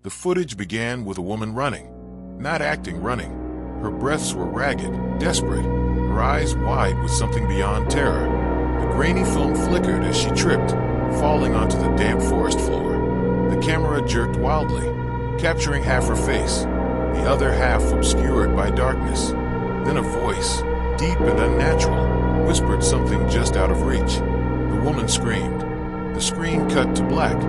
The footage began with a woman running. Not acting, running. Her breaths were ragged, desperate, her eyes wide with something beyond terror. The grainy film flickered as she tripped, falling onto the damp forest floor. The camera jerked wildly, capturing half her face, the other half obscured by darkness. Then a voice, deep and unnatural, whispered something just out of reach. The woman screamed. The screen cut to black.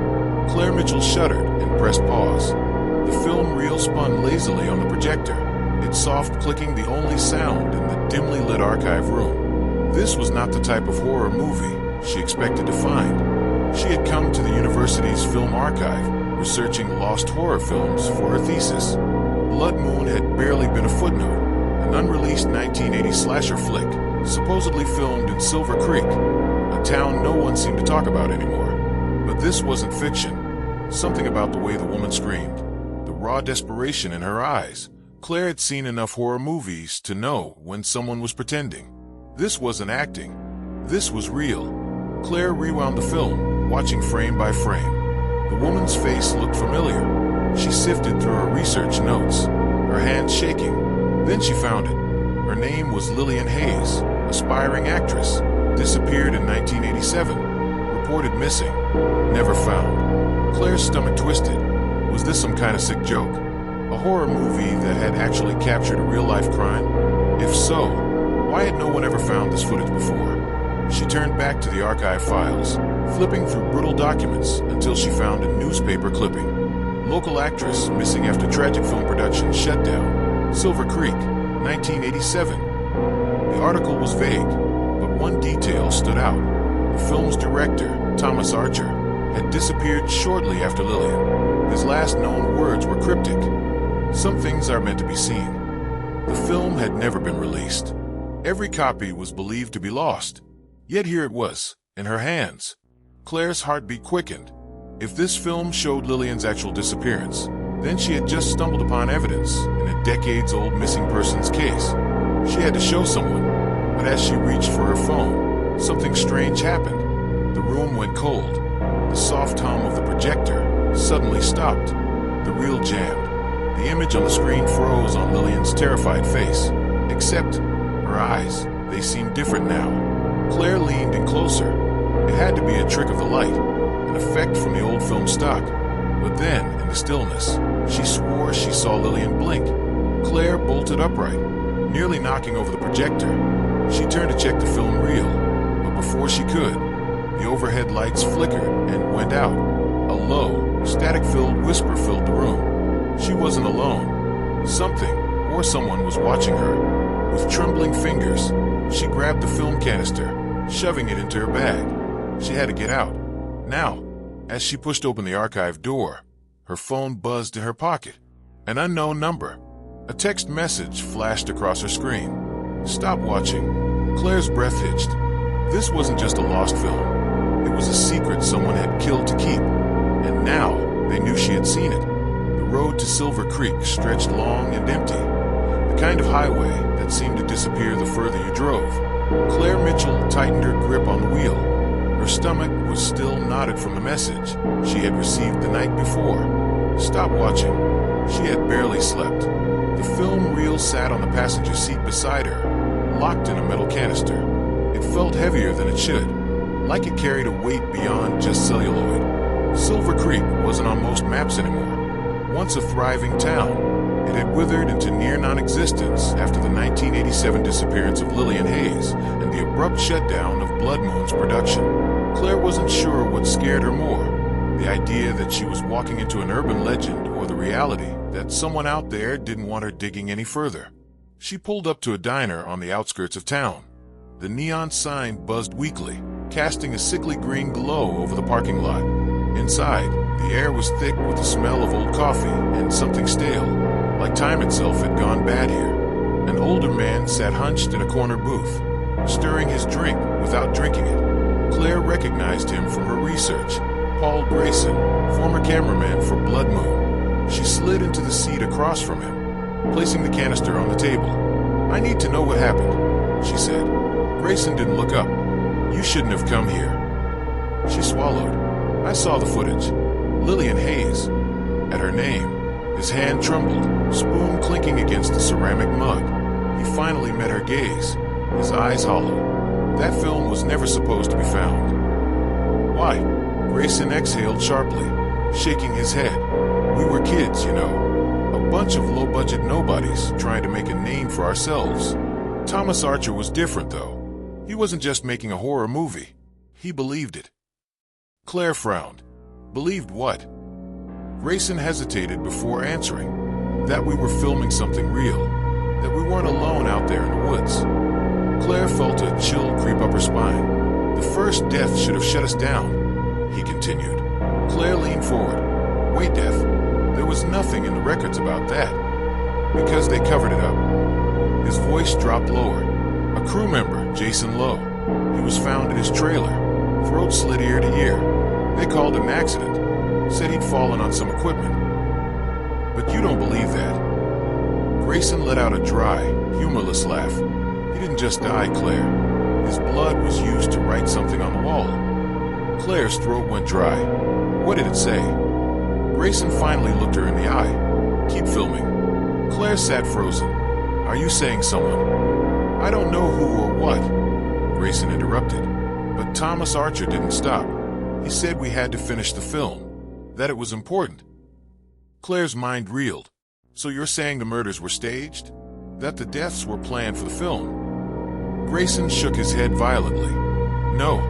Claire Mitchell shuddered and pressed pause. The film reel spun lazily on the projector, its soft clicking the only sound in the dimly lit archive room. This was not the type of horror movie she expected to find. She had come to the university's film archive, researching lost horror films for her thesis. Blood Moon had barely been a footnote, an unreleased 1980 slasher flick, supposedly filmed in Silver Creek, a town no one seemed to talk about anymore. But this wasn't fiction. Something about the way the woman screamed, the raw desperation in her eyes. Claire had seen enough horror movies to know when someone was pretending. This wasn't acting. This was real. Claire rewound the film, watching frame by frame. The woman's face looked familiar. She sifted through her research notes, her hands shaking. Then she found it. Her name was Lillian Hayes, aspiring actress. Disappeared in 1987. Reported missing. Never found. Claire's stomach twisted. Was this some kind of sick joke? A horror movie that had actually captured a real-life crime? If so, why had no one ever found this footage before? She turned back to the archive files, flipping through brittle documents until she found a newspaper clipping. Local actress missing after tragic film production shut down. Silver Creek, 1987. The article was vague, but one detail stood out. The film's director, Thomas Archer, had disappeared shortly after Lillian. His last known words were cryptic. Some things are meant to be seen. The film had never been released. Every copy was believed to be lost. Yet here it was, in her hands. Claire's heartbeat quickened. If this film showed Lillian's actual disappearance, then she had just stumbled upon evidence in a decades-old missing persons case. She had to show someone, but as she reached for her phone, something strange happened. The room went cold. The soft hum of the projector suddenly stopped. The reel jammed. The image on the screen froze on Lillian's terrified face. Except her eyes. They seemed different now. Claire leaned in closer. It had to be a trick of the light, an effect from the old film stock. But then, in the stillness, she swore she saw Lillian blink. Claire bolted upright, nearly knocking over the projector. She turned to check the film reel, but before she could, the overhead lights flickered and went out. A low, static-filled whisper filled the room. She wasn't alone. Something, or someone, was watching her. With trembling fingers, she grabbed the film canister, shoving it into her bag. She had to get out. Now, as she pushed open the archive door, her phone buzzed in her pocket. An unknown number. A text message flashed across her screen. Stop watching. Claire's breath hitched. This wasn't just a lost film. It was a secret someone had killed to keep. And now, they knew she had seen it. The road to Silver Creek stretched long and empty. The kind of highway that seemed to disappear the further you drove. Claire Mitchell tightened her grip on the wheel. Her stomach was still knotted from the message she had received the night before. Stop watching. She had barely slept. The film reel sat on the passenger seat beside her, locked in a metal canister. It felt heavier than it should, like it carried a weight beyond just celluloid. Silver Creek wasn't on most maps anymore. Once a thriving town, it had withered into near non-existence after the 1987 disappearance of Lillian Hayes and the abrupt shutdown of Blood Moon's production. Claire wasn't sure what scared her more, the idea that she was walking into an urban legend or the reality that someone out there didn't want her digging any further. She pulled up to a diner on the outskirts of town. The neon sign buzzed weakly, casting a sickly green glow over the parking lot. Inside, the air was thick with the smell of old coffee and something stale, like time itself had gone bad here. An older man sat hunched in a corner booth, stirring his drink without drinking it. Claire recognized him from her research. Paul Grayson, former cameraman for Blood Moon. She slid into the seat across from him, placing the canister on the table. "I need to know what happened," she said. Grayson didn't look up. "You shouldn't have come here." She swallowed. "I saw the footage. Lillian Hayes. at her name. His hand trembled, spoon clinking against the ceramic mug. He finally met her gaze, his eyes hollow. That film was never supposed to be found. Why? Grayson exhaled sharply, shaking his head. We were kids, you know. A bunch of low-budget nobodies trying to make a name for ourselves. Thomas Archer was different, though. He wasn't just making a horror movie. He believed it. Claire frowned. Believed what? Grayson hesitated before answering. That we were filming something real. That we weren't alone out there in the woods. Claire felt a chill creep up her spine. The first death should have shut us down, he continued. Claire leaned forward. Wait, Death. There was nothing in the records about that. Because they covered it up. His voice dropped lower. A crew member, Jason Lowe. He was found in his trailer. Throat slit ear to ear. They called it an accident. Said he'd fallen on some equipment. But you don't believe that. Grayson let out a dry, humorless laugh. He didn't just die, Claire. His blood was used to write something on the wall. Claire's throat went dry. What did it say? Grayson finally looked her in the eye. Keep filming. Claire sat frozen. Are you saying someone? I don't know who or what, Grayson interrupted. But Thomas Archer didn't stop. He said we had to finish the film. That it was important. Claire's mind reeled. So you're saying the murders were staged? That the deaths were planned for the film? Grayson shook his head violently. No,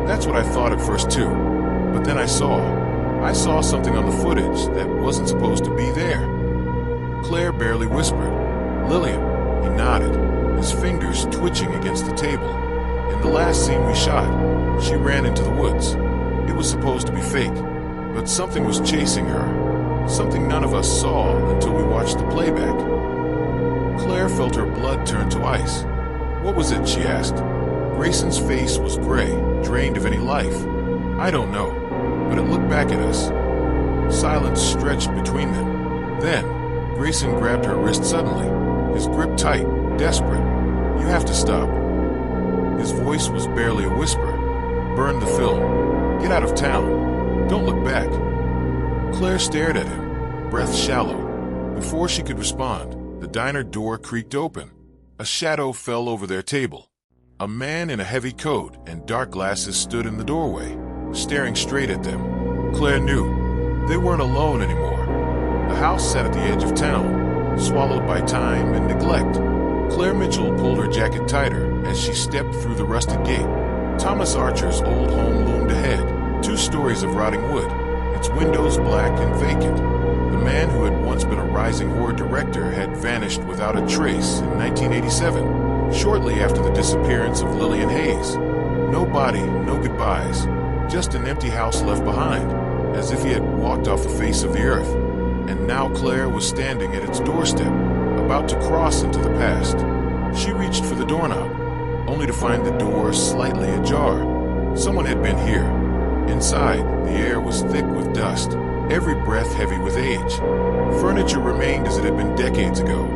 that's what I thought at first too. But then I saw something on the footage that wasn't supposed to be there. Claire barely whispered. Lillian, he nodded, his fingers twitching against the table. In the last scene we shot, she ran into the woods. It was supposed to be fake. But something was chasing her, something none of us saw until we watched the playback. Claire felt her blood turn to ice. What was it, she asked. Grayson's face was gray, drained of any life. I don't know, but it looked back at us. Silence stretched between them. Then, Grayson grabbed her wrist suddenly, his grip tight, desperate. You have to stop. His voice was barely a whisper. Burn the film. Get out of town. Don't look back. Claire stared at him, breath shallow. Before she could respond, the diner door creaked open. A shadow fell over their table. A man in a heavy coat and dark glasses stood in the doorway, staring straight at them. Claire knew. They weren't alone anymore. The house sat at the edge of town, swallowed by time and neglect. Claire Mitchell pulled her jacket tighter as she stepped through the rusted gate. Thomas Archer's old home loomed ahead. 2 stories of rotting wood, its windows black and vacant. The man who had once been a rising horror director had vanished without a trace in 1987, shortly after the disappearance of Lillian Hayes. No body, no goodbyes, just an empty house left behind, as if he had walked off the face of the earth. And now Claire was standing at its doorstep, about to cross into the past. She reached for the doorknob, only to find the door slightly ajar. Someone had been here. Inside, the air was thick with dust, every breath heavy with age. Furniture remained as it had been decades ago,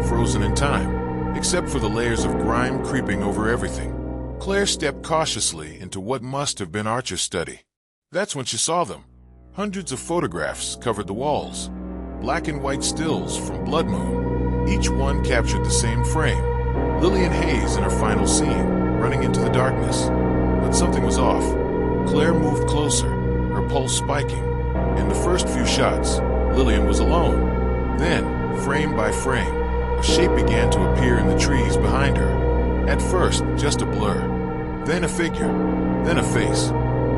frozen in time, except for the layers of grime creeping over everything. Claire stepped cautiously into what must have been Archer's study. That's when she saw them. Hundreds of photographs covered the walls, black and white stills from Blood Moon. Each one captured the same frame. Lillian Hayes in her final scene, running into the darkness. But something was off. Claire moved closer, her pulse spiking. In the first few shots, Lillian was alone. Then, frame by frame, a shape began to appear in the trees behind her. At first, just a blur. Then a figure. Then a face.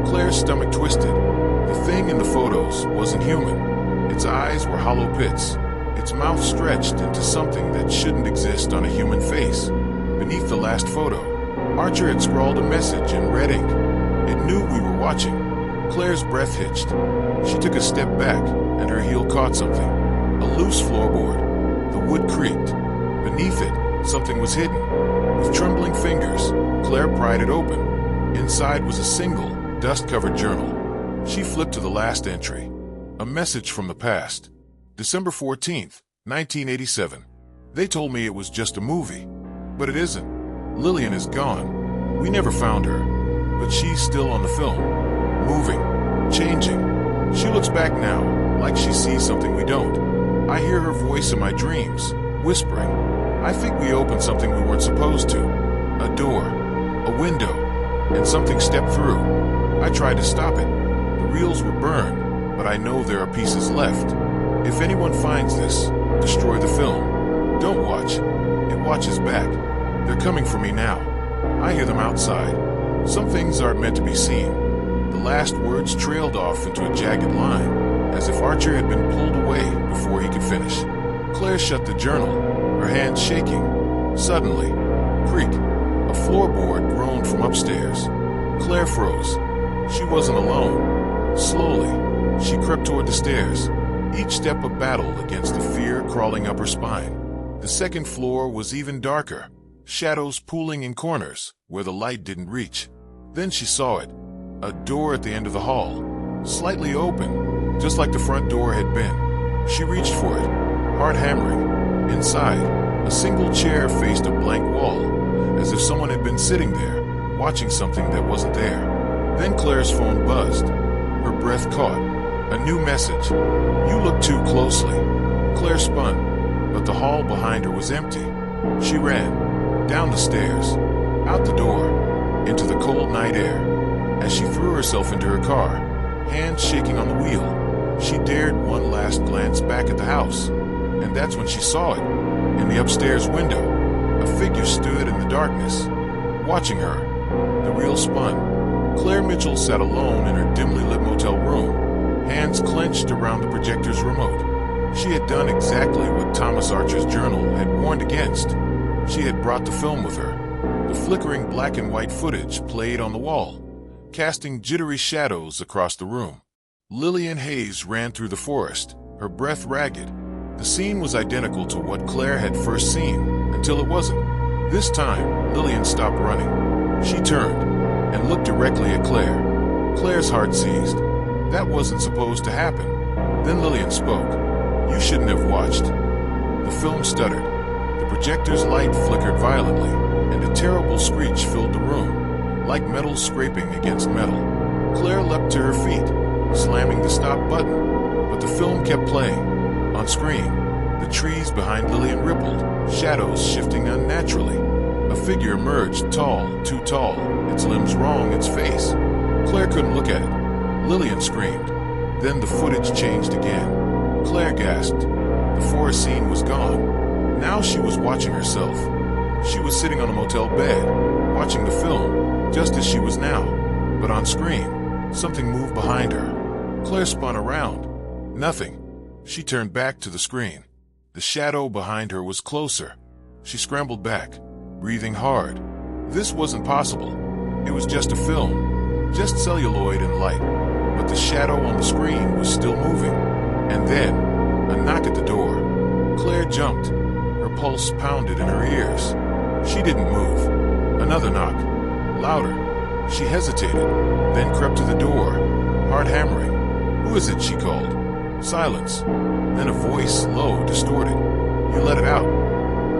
Claire's stomach twisted. The thing in the photos wasn't human. Its eyes were hollow pits. Its mouth stretched into something that shouldn't exist on a human face. Beneath the last photo, Archer had scrawled a message in red ink. It knew we were watching. Claire's breath hitched. She took a step back, and her heel caught something. A loose floorboard. The wood creaked. Beneath it, something was hidden. With trembling fingers, Claire pried it open. Inside was a single, dust-covered journal. She flipped to the last entry. A message from the past. December 14th, 1987. They told me it was just a movie. But it isn't. Lillian is gone. We never found her. But she's still on the film. Moving. Changing. She looks back now, like she sees something we don't. I hear her voice in my dreams, whispering. I think we opened something we weren't supposed to. A door, a window, and something stepped through. I tried to stop it. The reels were burned, but I know there are pieces left. If anyone finds this, destroy the film. Don't watch. It watches back. They're coming for me now. I hear them outside. Some things aren't meant to be seen. The last words trailed off into a jagged line, as if Archer had been pulled away before he could finish. Claire shut the journal, her hands shaking. Suddenly, creak. A floorboard groaned from upstairs. Claire froze. She wasn't alone. Slowly, she crept toward the stairs, each step a battle against the fear crawling up her spine. The second floor was even darker, shadows pooling in corners where the light didn't reach. Then she saw it, a door at the end of the hall, slightly open, just like the front door had been. She reached for it, heart hammering. Inside, a single chair faced a blank wall, as if someone had been sitting there, watching something that wasn't there. Then Claire's phone buzzed. Her breath caught. A new message. You look too closely. Claire spun, but the hall behind her was empty. She ran, down the stairs, out the door, into the cold night air. As she threw herself into her car, hands shaking on the wheel, she dared one last glance back at the house. And that's when she saw it. In the upstairs window, a figure stood in the darkness, watching her. The reel spun. Claire Mitchell sat alone in her dimly lit motel room, hands clenched around the projector's remote. She had done exactly what Thomas Archer's journal had warned against. She had brought the film with her. The flickering black and white footage played on the wall, casting jittery shadows across the room. Lillian Hayes ran through the forest, her breath ragged. The scene was identical to what Claire had first seen, until it wasn't. This time, Lillian stopped running. She turned and looked directly at Claire. Claire's heart seized. That wasn't supposed to happen. Then Lillian spoke. You shouldn't have watched. The film stuttered. The projector's light flickered violently, and a terrible screech filled the room, like metal scraping against metal. Claire leapt to her feet, slamming the stop button, but the film kept playing. On screen, the trees behind Lillian rippled, shadows shifting unnaturally. A figure emerged, tall, too tall, its limbs wrong, its face. Claire couldn't look at it. Lillian screamed. Then the footage changed again. Claire gasped. The forest scene was gone. Now she was watching herself. She was sitting on a motel bed, watching the film, just as she was now. But on screen, something moved behind her. Claire spun around. Nothing. She turned back to the screen. The shadow behind her was closer. She scrambled back, breathing hard. This wasn't possible. It was just a film, just celluloid and light. But the shadow on the screen was still moving. And then, a knock at the door. Claire jumped. Her pulse pounded in her ears. She didn't move. Another knock. Louder. She hesitated, then crept to the door, heart hammering. Who is it? She called. Silence. Then a voice, low, distorted. You let it out.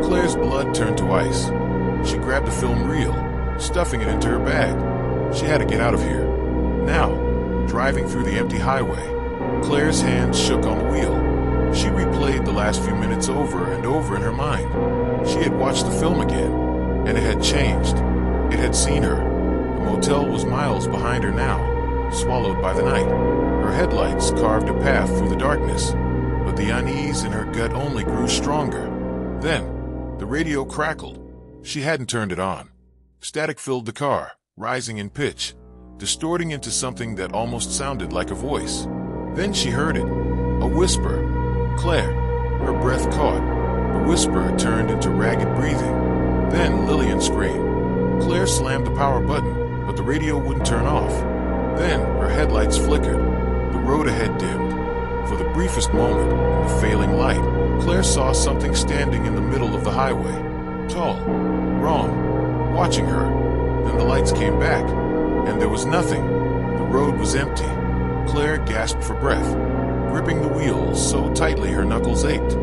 Claire's blood turned to ice. She grabbed the film reel, stuffing it into her bag. She had to get out of here. Now, driving through the empty highway, Claire's hands shook on the wheel. She replayed the last few minutes over and over in her mind. She had watched the film again, and it had changed. It had seen her. The motel was miles behind her now, swallowed by the night. Her headlights carved a path through the darkness, but the unease in her gut only grew stronger. Then, the radio crackled. She hadn't turned it on. Static filled the car, rising in pitch, distorting into something that almost sounded like a voice. Then she heard it, a whisper. Claire. Her breath caught. The whisper turned into ragged breathing. Then Lillian screamed. Claire slammed the power button, but the radio wouldn't turn off. Then her headlights flickered. The road ahead dimmed. For the briefest moment, in the failing light, Claire saw something standing in the middle of the highway. Tall, wrong, watching her. Then the lights came back, and there was nothing. The road was empty. Claire gasped for breath, gripping the wheel so tightly her knuckles ached.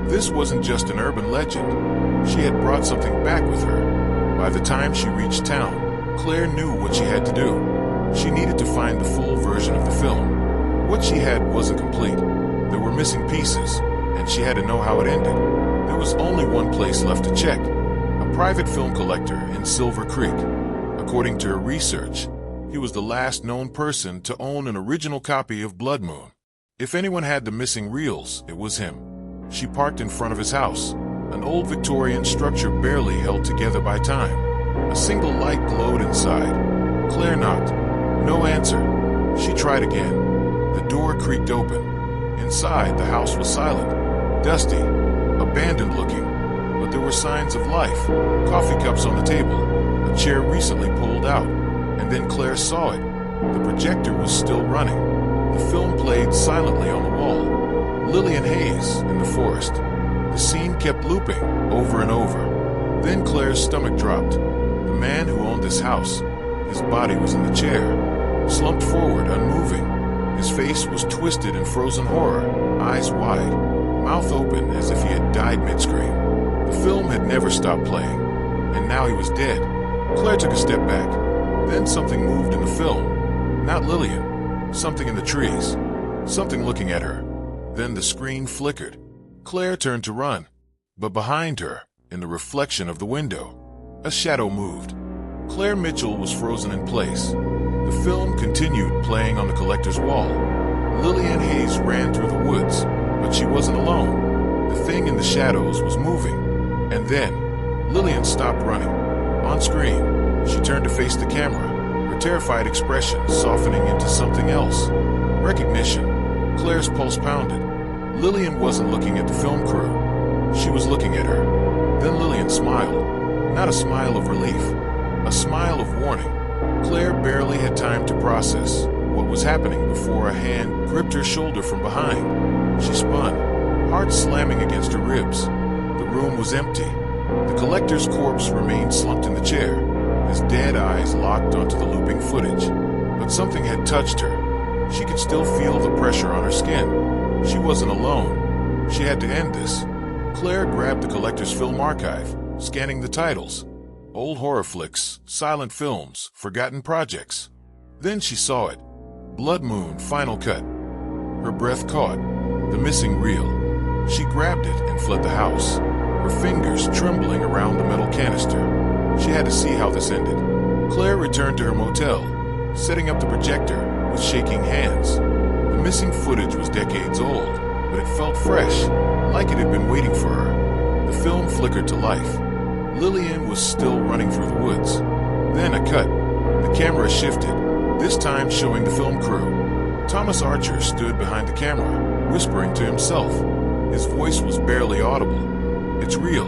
This wasn't just an urban legend. She had brought something back with her. By the time she reached town, Claire knew what she had to do. She needed to find the full version of the film. What she had wasn't complete. There were missing pieces, and she had to know how it ended. There was only one place left to check: a private film collector in Silver Creek. According to her research, he was the last known person to own an original copy of Blood Moon. If anyone had the missing reels, it was him. She parked in front of his house, an old Victorian structure barely held together by time. A single light glowed inside. Claire knocked. No answer. She tried again. The door creaked open. Inside, the house was silent, dusty, abandoned looking, but there were signs of life. Coffee cups on the table, a chair recently pulled out, and then Claire saw it. The projector was still running. The film played silently on the wall. Lillian Hayes in the forest. The scene kept looping over and over. Then Claire's stomach dropped. The man who owned this house, his body was in the chair, slumped forward, unmoving. His face was twisted in frozen horror, eyes wide, mouth open as if he had died mid-scream. The film had never stopped playing, and now he was dead. Claire took a step back. Then something moved in the film. Not Lillian. Something in the trees. Something looking at her. Then the screen flickered. Claire turned to run, but behind her, in the reflection of the window, a shadow moved. Claire Mitchell was frozen in place. The film continued playing on the collector's wall. Lillian Hayes ran through the woods, but she wasn't alone. The thing in the shadows was moving. And then, Lillian stopped running. On screen, she turned to face the camera, her terrified expression softening into something else. Recognition. Claire's pulse pounded. Lillian wasn't looking at the film crew. She was looking at her. Then Lillian smiled. Not a smile of relief, a smile of warning. Claire barely had time to process what was happening before a hand gripped her shoulder from behind. She spun, heart slamming against her ribs. The room was empty. The collector's corpse remained slumped in the chair, his dead eyes locked onto the looping footage. But something had touched her. She could still feel the pressure on her skin. She wasn't alone. She had to end this. Claire grabbed the collector's film archive, scanning the titles. Old horror flicks, silent films, forgotten projects. Then she saw it. Blood Moon, final cut. Her breath caught. The missing reel. She grabbed it and fled the house, her fingers trembling around the metal canister. She had to see how this ended. Claire returned to her motel, setting up the projector with shaking hands. The missing footage was decades old, but it felt fresh, like it had been waiting for her. The film flickered to life. Lillian was still running through the woods. Then a cut. The camera shifted, this time showing the film crew. Thomas Archer stood behind the camera, whispering to himself. His voice was barely audible. "It's real.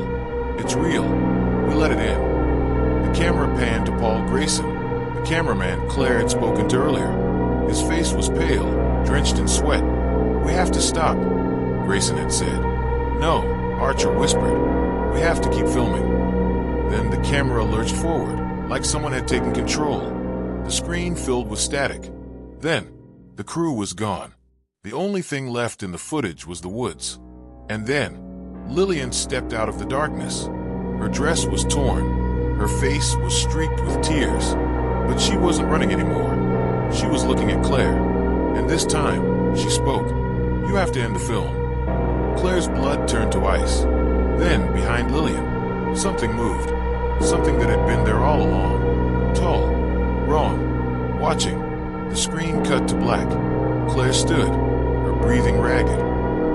It's real. We let it in." The camera panned to Paul Grayson, the cameraman Claire had spoken to earlier. His face was pale, drenched in sweat. "We have to stop," Grayson had said. "No," Archer whispered. "We have to keep filming." Then the camera lurched forward, like someone had taken control. The screen filled with static. Then, the crew was gone. The only thing left in the footage was the woods. And then, Lillian stepped out of the darkness. Her dress was torn. Her face was streaked with tears. But she wasn't running anymore. She was looking at Claire. And this time, she spoke. "You have to end the film." Claire's blood turned to ice. Then, behind Lillian, something moved. Something that had been there all along. Tall, wrong, watching. The screen cut to black. Claire stood, her breathing ragged.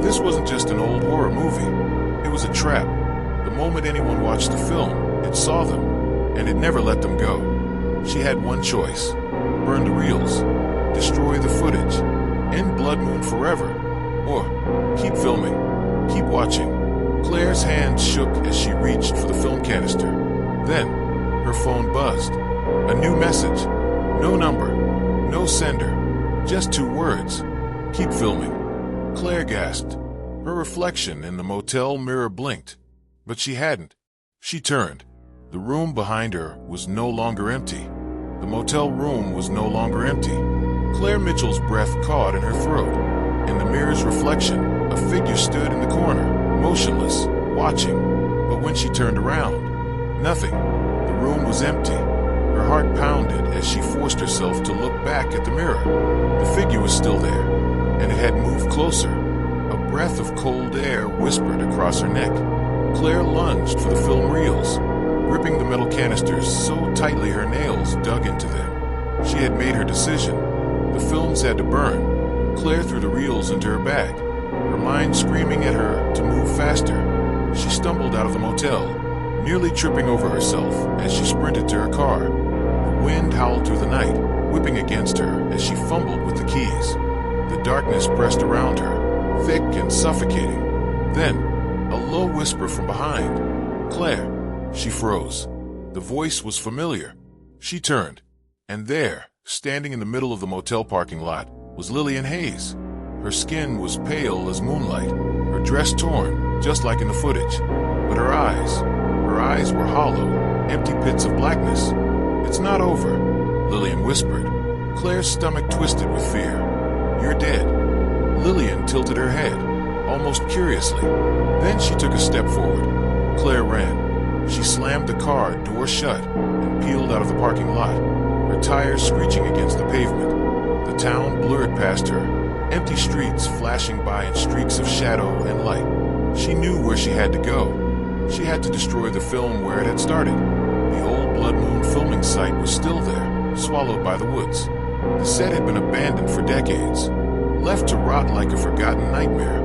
This wasn't just an old horror movie. It was a trap. The moment anyone watched the film, it saw them, and it never let them go. She had one choice: burn the reels, destroy the footage, end Blood Moon forever, or keep filming, keep watching. Claire's hand shook as she reached for the film canister. Then, her phone buzzed. A new message. No number, no sender, just 2 words. "Keep filming." Claire gasped. Her reflection in the motel mirror blinked, but she hadn't. She turned. The room behind her was no longer empty. The motel room was no longer empty. Claire Mitchell's breath caught in her throat. In the mirror's reflection, a figure stood in the corner, motionless, watching. But when she turned around, nothing. The room was empty. Her heart pounded as she forced herself to look back at the mirror. The figure was still there, and it had moved closer. breath of cold air whispered across her neck. Claire lunged for the film reels, gripping the metal canisters so tightly her nails dug into them. She had made her decision. The films had to burn. Claire threw the reels into her bag, her mind screaming at her to move faster. She stumbled out of the motel, nearly tripping over herself as she sprinted to her car. The wind howled through the night, whipping against her as she fumbled with the keys. The darkness pressed around her, thick and suffocating. Then, a low whisper from behind. "Claire." She froze. The voice was familiar. She turned, and there, standing in the middle of the motel parking lot, was Lillian Hayes. Her skin was pale as moonlight, her dress torn, just like in the footage. But her eyes were hollow, empty pits of blackness. "It's not over," Lillian whispered. Claire's stomach twisted with fear. "You're dead." Lillian tilted her head, almost curiously. Then she took a step forward. Claire ran. She slammed the car door shut and peeled out of the parking lot, her tires screeching against the pavement. The town blurred past her, empty streets flashing by in streaks of shadow and light. She knew where she had to go. She had to destroy the film where it had started. The old Blood Moon filming site was still there, swallowed by the woods. The set had been abandoned for decades, left to rot like a forgotten nightmare.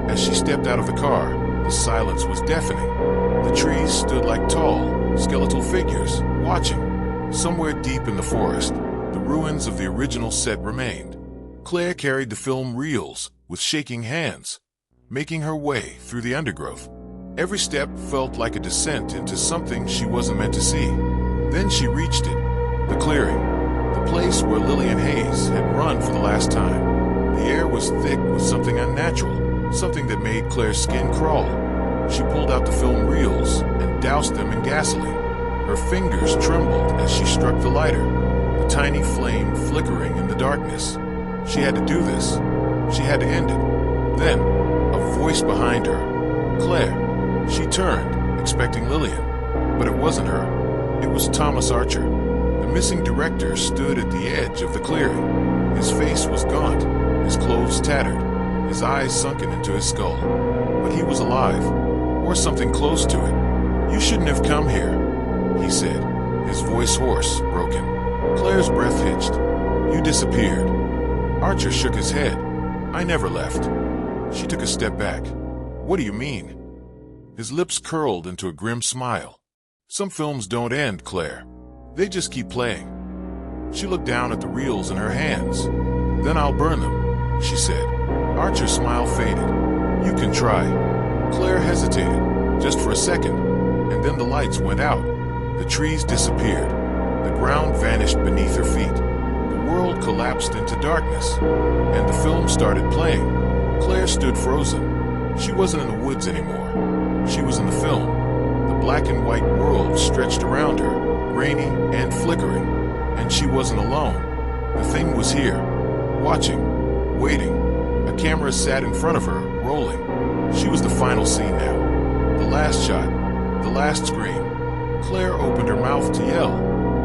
As she stepped out of the car, the silence was deafening. The trees stood like tall, skeletal figures, watching. Somewhere deep in the forest, the ruins of the original set remained. Claire carried the film reels with shaking hands, making her way through the undergrowth. Every step felt like a descent into something she wasn't meant to see. Then she reached it, the clearing, the place where Lillian Hayes had run for the last time. The air was thick with something unnatural, something that made Claire's skin crawl. She pulled out the film reels and doused them in gasoline. Her fingers trembled as she struck the lighter, the tiny flame flickering in the darkness. She had to do this. She had to end it. Then, a voice behind her. "Claire." She turned, expecting Lillian, but it wasn't her. It was Thomas Archer. The missing director stood at the edge of the clearing. His face was gaunt, his clothes tattered, his eyes sunken into his skull. But he was alive, or something close to it. "You shouldn't have come here," he said, his voice hoarse, broken. Claire's breath hitched. "You disappeared." Archer shook his head. "I never left." She took a step back. "What do you mean?" His lips curled into a grim smile. "Some films don't end, Claire. They just keep playing." She looked down at the reels in her hands. "Then I'll burn them," she said. Archer's smile faded. "You can try." Claire hesitated, just for a second, and then the lights went out. The trees disappeared. The ground vanished beneath her feet. The world collapsed into darkness, and the film started playing. Claire stood frozen. She wasn't in the woods anymore. She was in the film. The black and white world stretched around her, grainy and flickering, and she wasn't alone. The thing was here, watching, waiting. A camera sat in front of her, rolling. She was the final scene now. The last shot, the last scream. Claire opened her mouth to yell,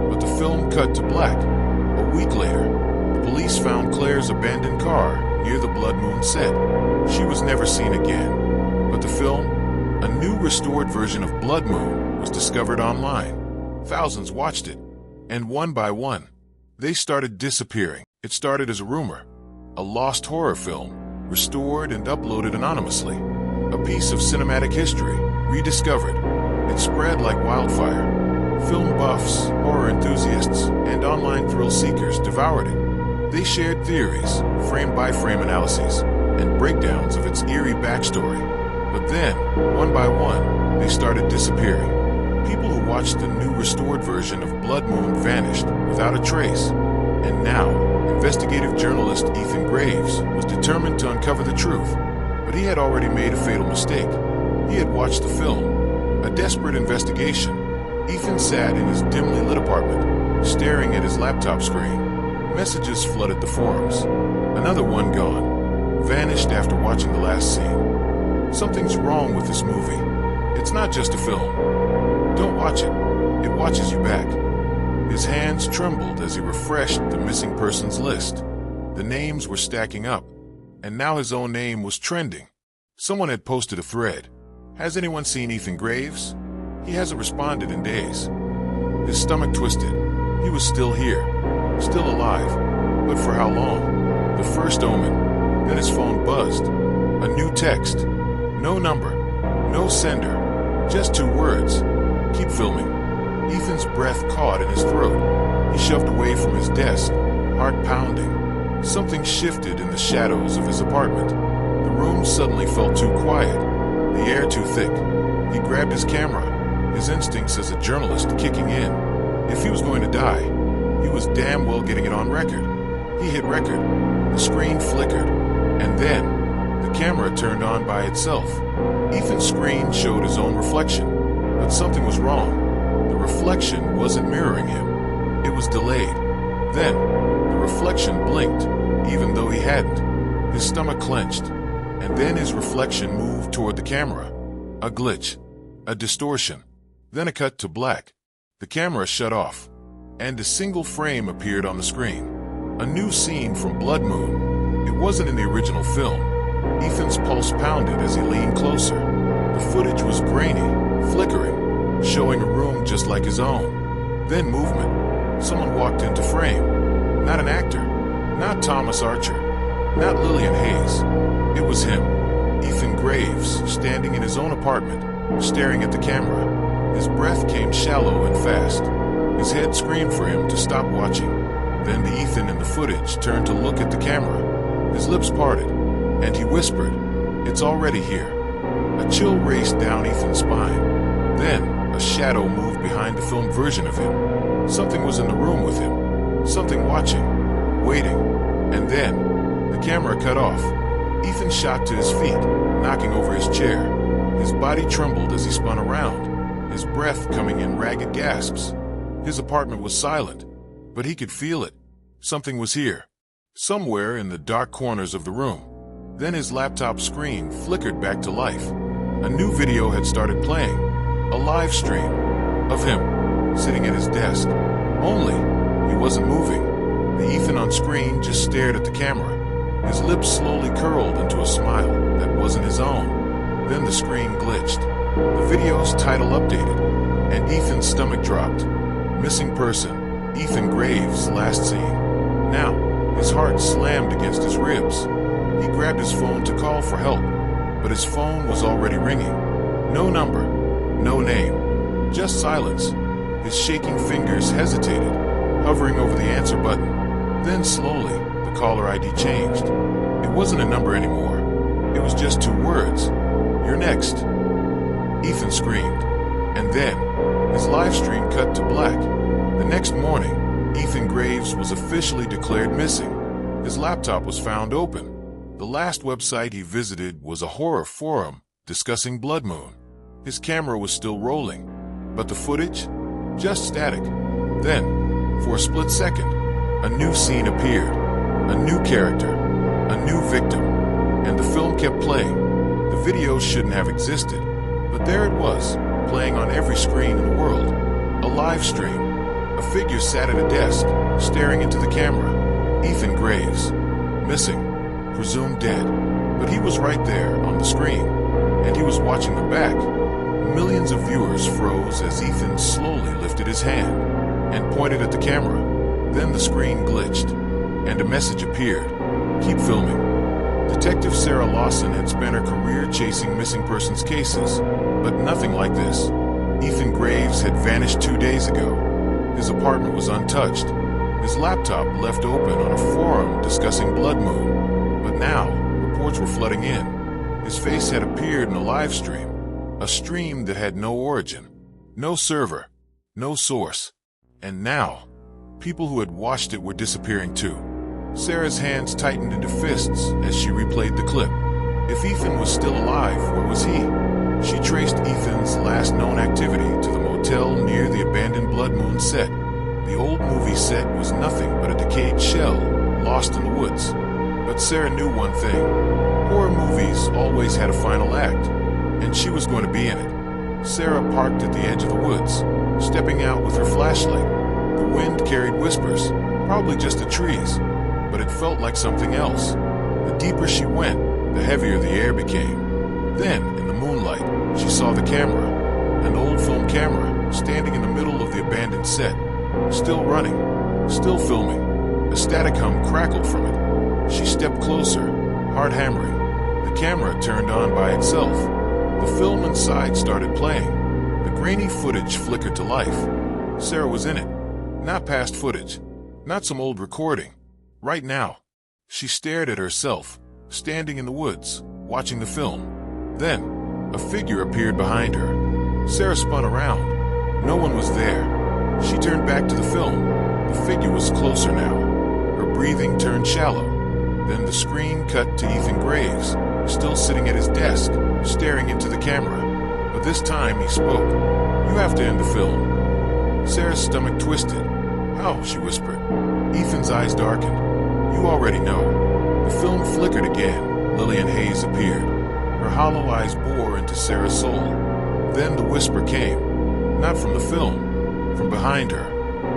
but the film cut to black. A week later, the police found Claire's abandoned car near the Blood Moon set. She was never seen again. But the film, a new restored version of Blood Moon, was discovered online. Thousands watched it, and one by one, they started disappearing. It started as a rumor, a lost horror film, restored and uploaded anonymously. A piece of cinematic history, rediscovered. It spread like wildfire. Film buffs, horror enthusiasts, and online thrill seekers devoured it. They shared theories, frame-by-frame analyses, and breakdowns of its eerie backstory. But then, one by one, they started disappearing. People who watched the new restored version of Blood Moon vanished without a trace. And now, investigative journalist Ethan Graves was determined to uncover the truth. But he had already made a fatal mistake. He had watched the film, a desperate investigation. Ethan sat in his dimly lit apartment, staring at his laptop screen. Messages flooded the forums. Another one gone, vanished after watching the last scene. Something's wrong with this movie. It's not just a film. Don't watch it. It watches you back. His hands trembled as he refreshed the missing persons list. The names were stacking up, and now his own name was trending. Someone had posted a thread. Has anyone seen Ethan Graves? He hasn't responded in days. His stomach twisted. He was still here, still alive. But for how long? The first omen. Then his phone buzzed. A new text. No number. No sender. Just 2 words. Keep filming. Ethan's breath caught in his throat. He shoved away from his desk, heart pounding. Something shifted in the shadows of his apartment. The room suddenly felt too quiet, the air too thick. He grabbed his camera, his instincts as a journalist kicking in. If he was going to die, he was damn well getting it on record. He hit record. The screen flickered, and then the camera turned on by itself. Ethan's screen showed his own reflection, but something was wrong. The reflection wasn't mirroring him. It was delayed. Then, the reflection blinked, even though he hadn't. His stomach clenched, and then his reflection moved toward the camera. A glitch. A distortion. Then a cut to black. The camera shut off, and a single frame appeared on the screen. A new scene from Blood Moon. It wasn't in the original film. Ethan's pulse pounded as he leaned closer. The footage was grainy, flickering, showing a room just like his own. Then movement. Someone walked into frame. Not an actor. Not Thomas Archer. Not Lillian Hayes. It was him. Ethan Graves, standing in his own apartment, staring at the camera. His breath came shallow and fast. His head screamed for him to stop watching. Then the Ethan in the footage turned to look at the camera. His lips parted, and he whispered, "It's already here." A chill raced down Ethan's spine. Then, a shadow moved behind the filmed version of him. Something was in the room with him. Something watching, waiting. And then, the camera cut off. Ethan shot to his feet, knocking over his chair. His body trembled as he spun around, his breath coming in ragged gasps. His apartment was silent, but he could feel it. Something was here, somewhere in the dark corners of the room. Then his laptop screen flickered back to life. A new video had started playing, a live stream of him sitting at his desk. Only, he wasn't moving. The Ethan on screen just stared at the camera. His lips slowly curled into a smile that wasn't his own. Then the screen glitched. The video's title updated, and Ethan's stomach dropped. Missing person, Ethan Graves, last seen. Now, his heart slammed against his ribs. He grabbed his phone to call for help, but his phone was already ringing. No number, no name, just silence. His shaking fingers hesitated, hovering over the answer button. Then slowly, the caller ID changed. It wasn't a number anymore. It was just 2 words. "You're next." Ethan screamed, and then his live stream cut to black. The next morning, Ethan Graves was officially declared missing. His laptop was found open. The last website he visited was a horror forum discussing Blood Moon. His camera was still rolling, but the footage? Just static. Then, for a split second, a new scene appeared. A new character, a new victim, and the film kept playing. The video shouldn't have existed, but there it was, playing on every screen in the world. A live stream. A figure sat at a desk, staring into the camera. Ethan Graves. Missing. Presumed dead. But he was right there on the screen, and he was watching them back. Millions of viewers froze as Ethan slowly lifted his hand and pointed at the camera. Then the screen glitched, and a message appeared. Keep filming. Detective Sarah Lawson had spent her career chasing missing persons cases, but nothing like this. Ethan Graves had vanished 2 days ago. His apartment was untouched. His laptop left open on a forum discussing Blood Moon. But now, reports were flooding in. His face had appeared in a live stream. A stream that had no origin, no server, no source. And now, people who had watched it were disappearing too. Sarah's hands tightened into fists as she replayed the clip. If Ethan was still alive, where was he? She traced Ethan's last known activity to the motel near the abandoned Blood Moon set. The old movie set was nothing but a decayed shell, lost in the woods. But Sarah knew one thing. Horror movies always had a final act, and she was going to be in it. Sarah parked at the edge of the woods, stepping out with her flashlight. The wind carried whispers, probably just the trees, but it felt like something else. The deeper she went, the heavier the air became. Then, in the moonlight, she saw the camera, an old film camera, standing in the middle of the abandoned set, still running, still filming. A static hum crackled from it. She stepped closer, heart hammering. The camera turned on by itself. The film inside started playing. The grainy footage flickered to life. Sarah was in it. Not past footage. Not some old recording. Right now. She stared at herself, standing in the woods, watching the film. Then, a figure appeared behind her. Sarah spun around. No one was there. She turned back to the film. The figure was closer now. Her breathing turned shallow. Then the screen cut to Ethan Graves, still sitting at his desk, staring into the camera. But this time he spoke. "You have to end the film." Sarah's stomach twisted. "How?" she whispered. Ethan's eyes darkened. "You already know." The film flickered again. Lillian Hayes appeared. Her hollow eyes bore into Sarah's soul. Then the whisper came. Not from the film, from behind her.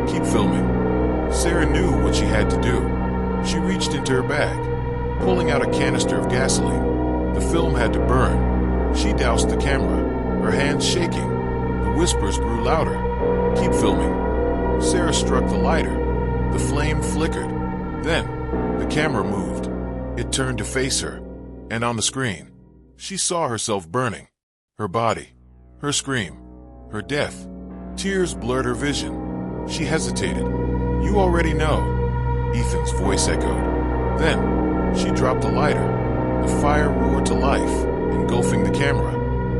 "Keep filming." Sarah knew what she had to do. She reached into her bag, pulling out a canister of gasoline. The film had to burn. She doused the camera, her hands shaking. The whispers grew louder. "Keep filming." Sarah struck the lighter. The flame flickered. Then, the camera moved. It turned to face her, and on the screen, she saw herself burning. Her body, her scream, her death. Tears blurred her vision. She hesitated. "You already know," Ethan's voice echoed. Then, she dropped the lighter. The fire roared to life, engulfing the camera.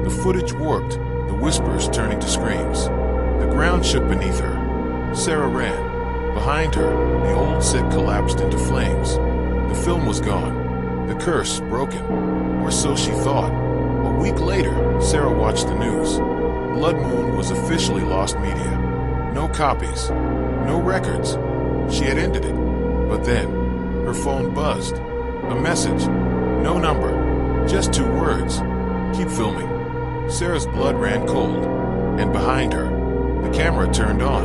The footage warped, the whispers turning to screams. The ground shook beneath her. Sarah ran. Behind her, the old set collapsed into flames. The film was gone. The curse broken. Or so she thought. A week later, Sarah watched the news. Blood Moon was officially lost media. No copies. No records. She had ended it. But then, her phone buzzed. A message. No number. Just 2 words. "Keep filming." Sarah's blood ran cold. And behind her, the camera turned on.